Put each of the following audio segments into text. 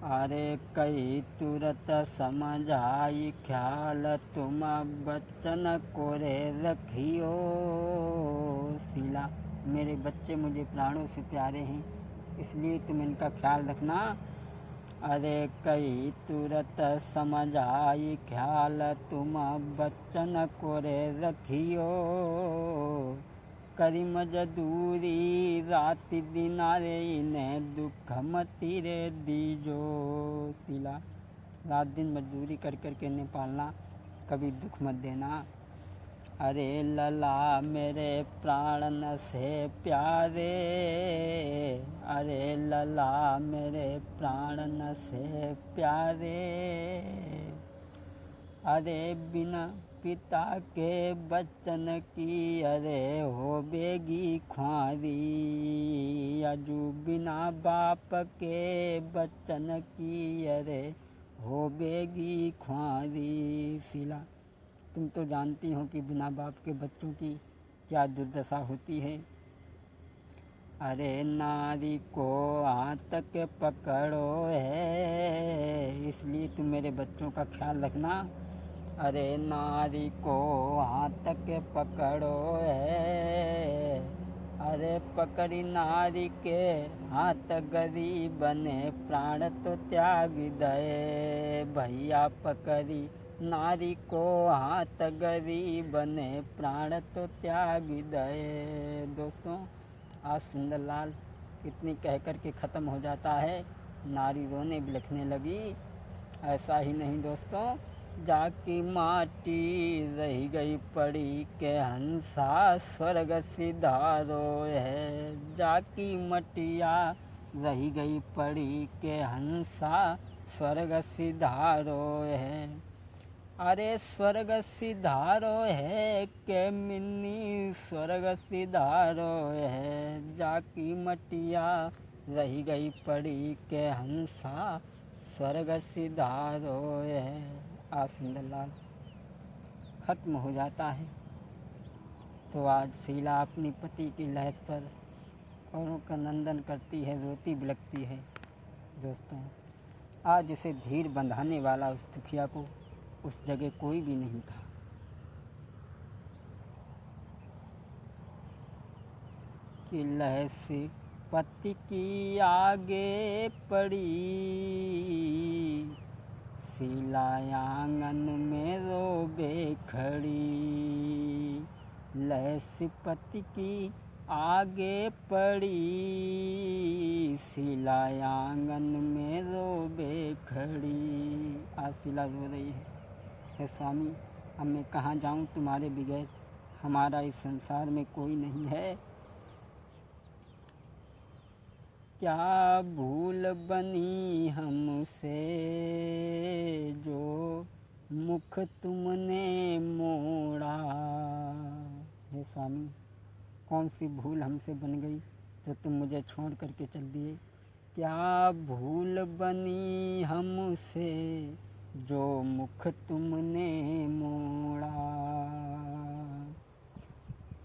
अरे कई तुरत समझ आई ख्याल, तुम बच्चन को रे रखियो सिला। मेरे बच्चे मुझे प्राणों से प्यारे हैं, इसलिए तुम इनका ख्याल रखना। अरे कई तुरत समझ आई ख्याल, तुम बच्चन को रे रखियो। करी मजदूरी रात दिनारे, इन्हें दुख मती रे दीजो सिला। रात दिन मजदूरी कर कर के इन्हें पालना, कभी दुख मत देना। अरे लला मेरे प्राणन से प्यारे, अरे लला मेरे प्राणन से प्यारे। अरे बिना पिता के बच्चन की, अरे हो बेगी ख्वारी। अजू बिना बाप के बच्चन की, अरे हो बेगी ख्वारी सिला। तुम तो जानती हो कि बिना बाप के बच्चों की क्या दुर्दशा होती है। अरे नारी को हाथ के पकड़ो है, इसलिए तुम मेरे बच्चों का ख्याल रखना। अरे नारी को हाथ के पकड़ो है, अरे पकड़ी नारी के हाथ गरीब ने प्राण तो त्याग दे भैया। पकड़ी नारी को हाथ गरीब ने प्राण तो त्याग दे। दोस्तों, आज सुंदरलाल इतनी कह कर के ख़त्म हो जाता है। नारी रोने बिलखने लगी। ऐसा ही नहीं दोस्तों, जाकी माटी रही गई पड़ी के हंसा स्वर्ग सिधारो है। जाकी मटिया रही गई पड़ी के हंसा स्वर्ग सिधारो है। अरे स्वर्ग सिधारो है के मिन्नी स्वर्ग सिधारो है। जाकी मटिया रही गई पड़ी के हंसा स्वर्ग सिधारो है। आज सुंदरलाल ख़त्म हो जाता है। तो आज शीला अपनी पति की लहर पर औरों का नंदन करती है, रोती बिलखती है। दोस्तों, आज उसे धीर बंधाने वाला उस दुखिया को उस जगह कोई भी नहीं था। कि लहर से पति की आगे पड़ी, शीला आंगन में रोबे खड़ी। लहर से पति की आगे पड़ी, शीला आंगन में रोबे खड़ी। आज शीला रो रही है, हे स्वामी अब मैं कहाँ जाऊँ तुम्हारे बगैर, हमारा इस संसार में कोई नहीं है। क्या भूल बनी हमसे जो मुख तुमने मोड़ा। हे स्वामी, कौन सी भूल हमसे बन गई जो तुम मुझे छोड़ करके चल दिए। क्या भूल बनी हमसे जो मुख तुमने मोड़ा।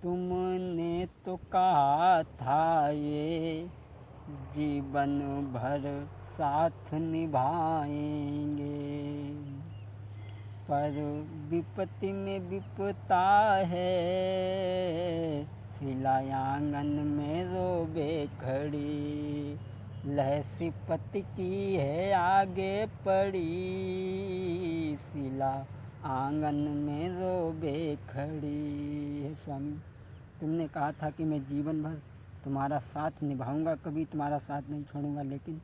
तुमने तो कहा था ये जीवन भर साथ निभाएंगे, पर विपत्ति में विपता है। शीला आंगन में रोबे खड़ी, लहर सी पति की है आगे पड़ी। शीला आंगन में रोबे खड़ी। हे स्वामी, तुमने कहा था कि मैं जीवन भर तुम्हारा साथ निभाऊंगा, कभी तुम्हारा साथ नहीं छोड़ूंगा, लेकिन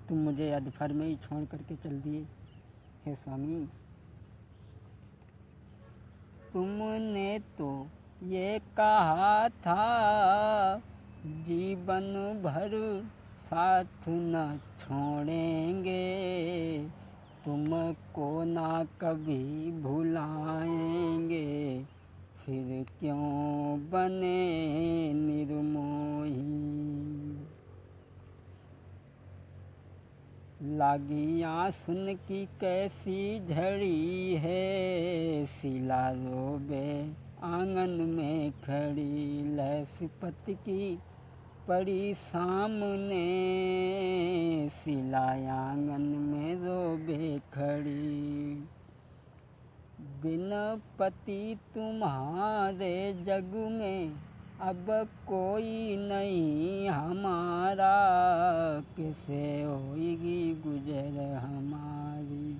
तुम मुझे अधफर में ही छोड़ करके चल दिए। हे स्वामी, तुमने तो ये कहा था जीवन भर साथ न छोड़ेंगे, तुमको ना कभी भुलाएंगे, फिर क्यों बने निर्मोही। लागी आंसुन की कैसी झड़ी है, शीला रोबे आंगन में खड़ी। लहर सी पति की पड़ी सामने, शीला आंगन में रोबे खड़ी। बिन पति तुम्हारे जग में अब कोई नहीं हमारा, कैसे होएगी गुजर हमारी।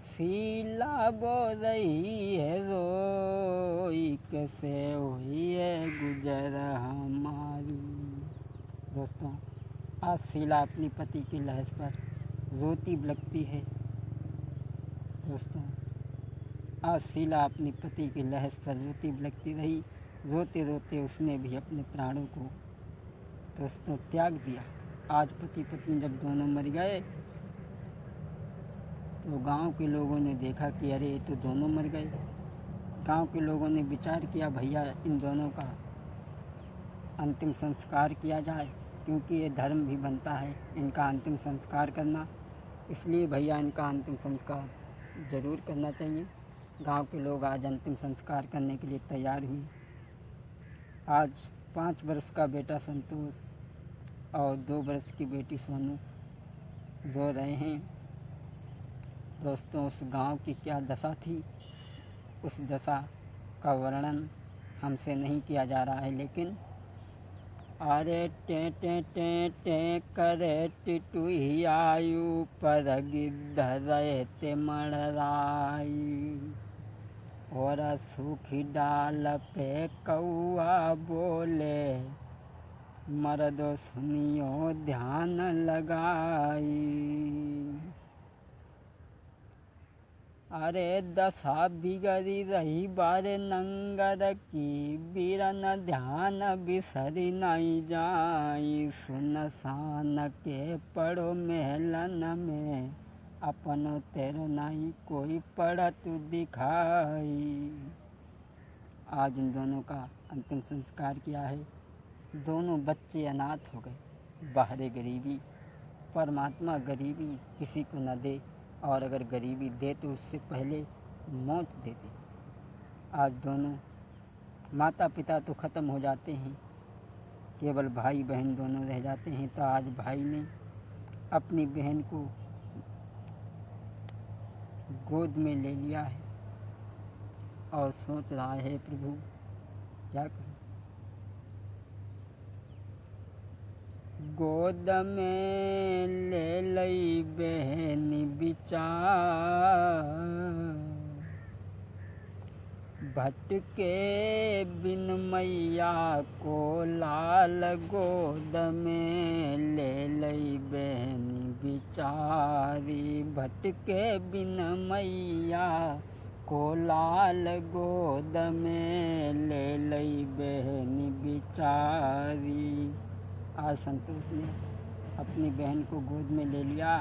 शीला बो रही है रोई, कैसे हुई है गुजर हमारी। दोस्तों, आज शीला अपनी पति की लाश पर रोती बिलखती है। दोस्तों, आज शीला अपनी पति की लाश पर रोती बिलखती रही। रोते रोते उसने भी अपने प्राणों को दोस्तों त्याग दिया। आज पति पत्नी जब दोनों मर गए तो गांव के लोगों ने देखा कि अरे ये तो दोनों मर गए। गांव के लोगों ने विचार किया भैया इन दोनों का अंतिम संस्कार किया जाए, क्योंकि ये धर्म भी बनता है इनका अंतिम संस्कार करना, इसलिए भैया इनका अंतिम संस्कार ज़रूर करना चाहिए। गांव के लोग आज अंतिम संस्कार करने के लिए तैयार हुए। आज 5 वर्ष का बेटा संतोष और 2 वर्ष की बेटी सोनू रो रहे हैं। दोस्तों, उस गांव की क्या दशा थी, उस दशा का वर्णन हमसे नहीं किया जा रहा है, लेकिन अरे टे टे टे टे करे टिटुही आयु पर गिद्ध रहते मड़राई, और सूखी डाल पे कौआ बोले मर्दो सुनियो ध्यान लगाई। अरे दशा बिगड़ी रही बारे नंगर की, बीरन ध्यान बिसरी नहीं जाई। सुनसान के पड़ो महलन में, अपनो तेरो नहीं कोई पड़त दिखाई। आज इन दोनों का अंतिम संस्कार किया है। दोनों बच्चे अनाथ हो गए। बाहरे गरीबी, परमात्मा गरीबी किसी को न दे, और अगर गरीबी दे तो उससे पहले मौत दे दे। आज दोनों माता पिता तो ख़त्म हो जाते हैं, केवल भाई बहन दोनों रह जाते हैं। तो आज भाई ने अपनी बहन को गोद में ले लिया है और सोच रहा है प्रभु क्या करूं। गोद में ले लई बहन बिचार, भटके बिन मैया को लाल। गोद में ले लई बहन बिचारी, भटके बिन मैया को लाल। गोद में ले लई बहन बिचारी। आज संतोष ने अपनी बहन को गोद में ले लिया।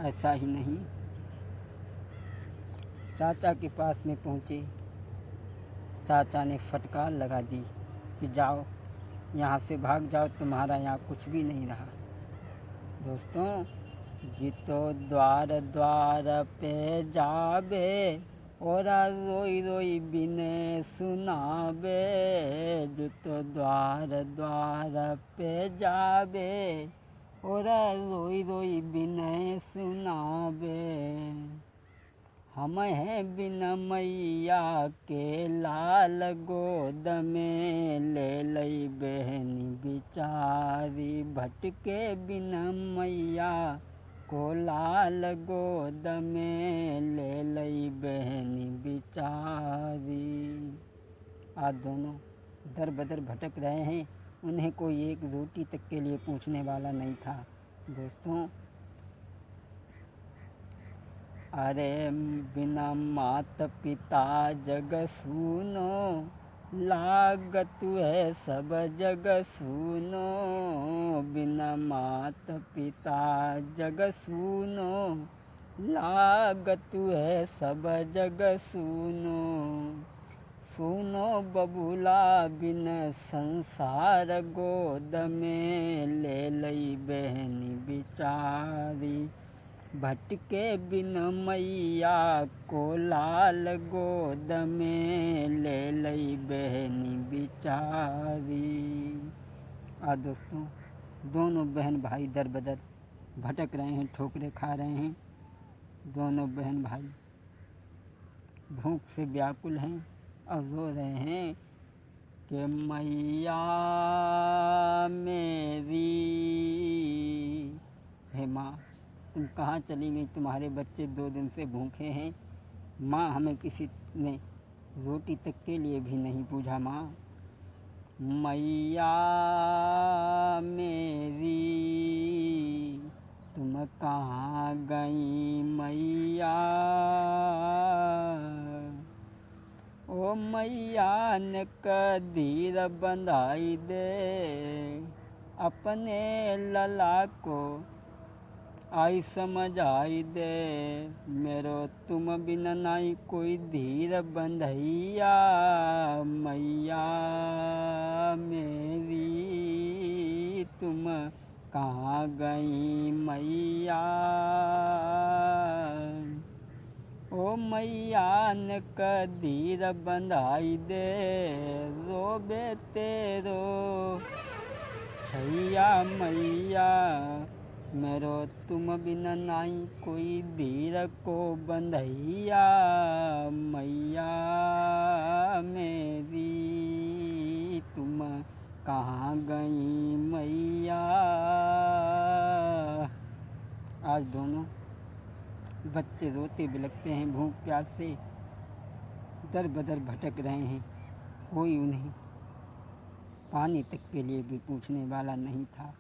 ऐसा ही नहीं, चाचा के पास में पहुँचे। चाचा ने फटकार लगा दी कि जाओ यहाँ से, भाग जाओ, तुम्हारा यहाँ कुछ भी नहीं रहा। दोस्तों, गीतो द्वार द्वार पे जाबे, और रोई रोई बिने सुनाबे। गीतो द्वार द्वार पे जाबे, और रोई रोई बिने सुनाबे। हम हैं बिन मैया के लाल। गोद में ले लई बहन बिचारी, भटके बिन मैया को लाल। गोद में ले लई बहन बिचारी। आज दोनों दर बदर भटक रहे हैं। उन्हें कोई एक रोटी तक के लिए पूछने वाला नहीं था। दोस्तों, अरे बिना मात पिता जग सूनो, लागत है सब जग सूनो। बिना मात पिता जग सूनो, लागत है सब जग सूनो। सुनो बबूला बिन संसार, गोद में ले लई बहन बिचारी। भटके बिन मैया को लाल। गोद में ले लई बहन बिचारी। आज दोस्तों दोनों बहन भाई दर बदर भटक रहे हैं, ठोकरें खा रहे हैं। दोनों बहन भाई भूख से व्याकुल हैं और रो रहे हैं कि मैया मेरी, हे माँ तुम कहाँ चली गई, तुम्हारे बच्चे 2 दिन से भूखे हैं। माँ हमें किसी ने रोटी तक के लिए भी नहीं पूछा। माँ मैया मेरी तुम कहाँ गई मैया, ओ मैया ने कदीर बंधाई दे अपने लला को, आई समझ आई दे मेरो तुम बिन नाई कोई धीर बंधैया, मैया मेरी तुम कहाँ गई मैया, ओ मैया ने कदीर बंधाई दे रोबे तेरो छैया, मैया मेरो तुम बिन नाई कोई धीर को बंधैया, मैया मेरी तुम कहाँ गई मैया। आज दोनों बच्चे रोते बिलखते हैं, भूख प्यास से दर बदर भटक रहे हैं। कोई उन्हें पानी तक के लिए भी पूछने वाला नहीं था।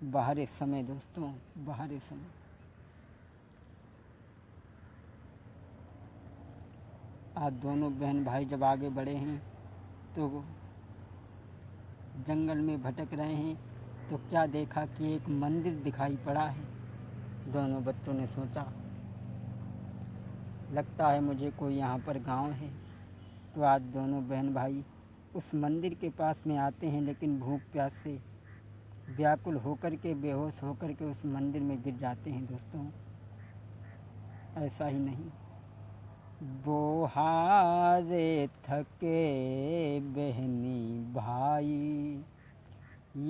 बाहर समय दोस्तों, बाहर समय। आज दोनों बहन भाई जब आगे बढ़े हैं तो जंगल में भटक रहे हैं तो क्या देखा कि एक मंदिर दिखाई पड़ा है। दोनों बच्चों ने सोचा लगता है मुझे कोई यहाँ पर गांव है। तो आज दोनों बहन भाई उस मंदिर के पास में आते हैं, लेकिन भूख प्यास से व्याकुल होकर के बेहोश होकर के उस मंदिर में गिर जाते हैं। दोस्तों ऐसा ही नहीं, बोहारे थके बहनी भाई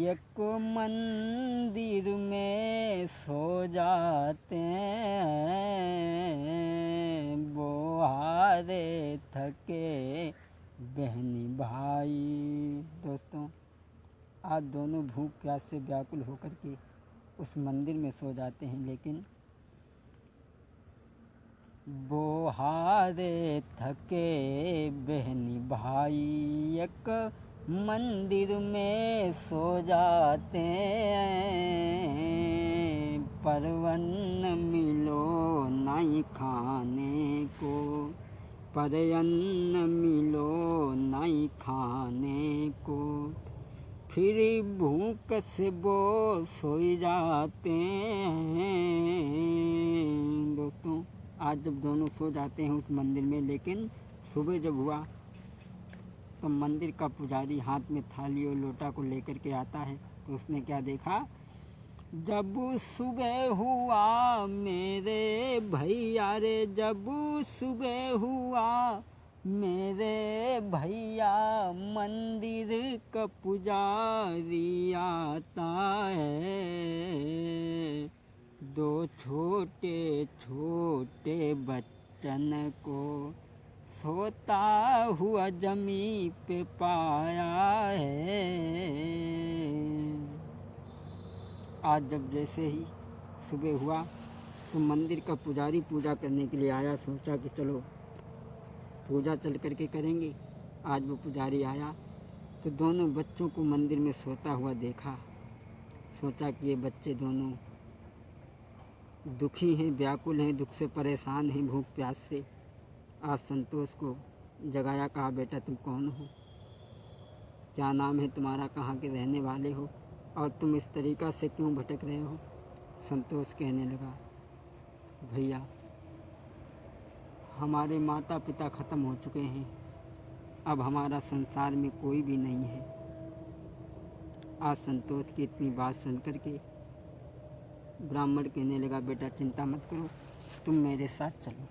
एक मंदिर में सो जाते हैं, बोहारे थके बहनी भाई। दोस्तों आज दोनों भूख प्यास से व्याकुल होकर के उस मंदिर में सो जाते हैं, लेकिन बोहारे थके बहनी भाई एक मंदिर में सो जाते हैं, परवन मिलो नहीं खाने को, परअन्न मिलो नहीं खाने को, फिर भूख से वो सोई जाते हैं। दोस्तों आज जब दोनों सो जाते हैं उस मंदिर में, लेकिन सुबह जब हुआ तो मंदिर का पुजारी हाथ में थाली और लोटा को लेकर के आता है। तो उसने क्या देखा, जब सुबह हुआ मेरे भैया रे, जब सुबह हुआ मेरे भैया मंदिर का पुजारी आता है, 2 छोटे छोटे बच्चन को सोता हुआ जमी पे पाया है। आज जब जैसे ही सुबह हुआ तो मंदिर का पुजारी पूजा करने के लिए आया। सोचा कि चलो पूजा चल करके करेंगे। आज वो पुजारी आया तो दोनों बच्चों को मंदिर में सोता हुआ देखा। सोचा कि ये बच्चे दोनों दुखी हैं, व्याकुल हैं, दुख से परेशान हैं, भूख प्यास से। आज संतोष को जगाया, कहा बेटा तुम कौन हो, क्या नाम है तुम्हारा, कहाँ के रहने वाले हो और तुम इस तरीक़ा से क्यों भटक रहे हो। संतोष कहने लगा, भैया हमारे माता पिता ख़त्म हो चुके हैं, अब हमारा संसार में कोई भी नहीं है। आज संतोष की इतनी बात सुन कर के ब्राह्मण कहने लगा, बेटा चिंता मत करो, तुम मेरे साथ चलो।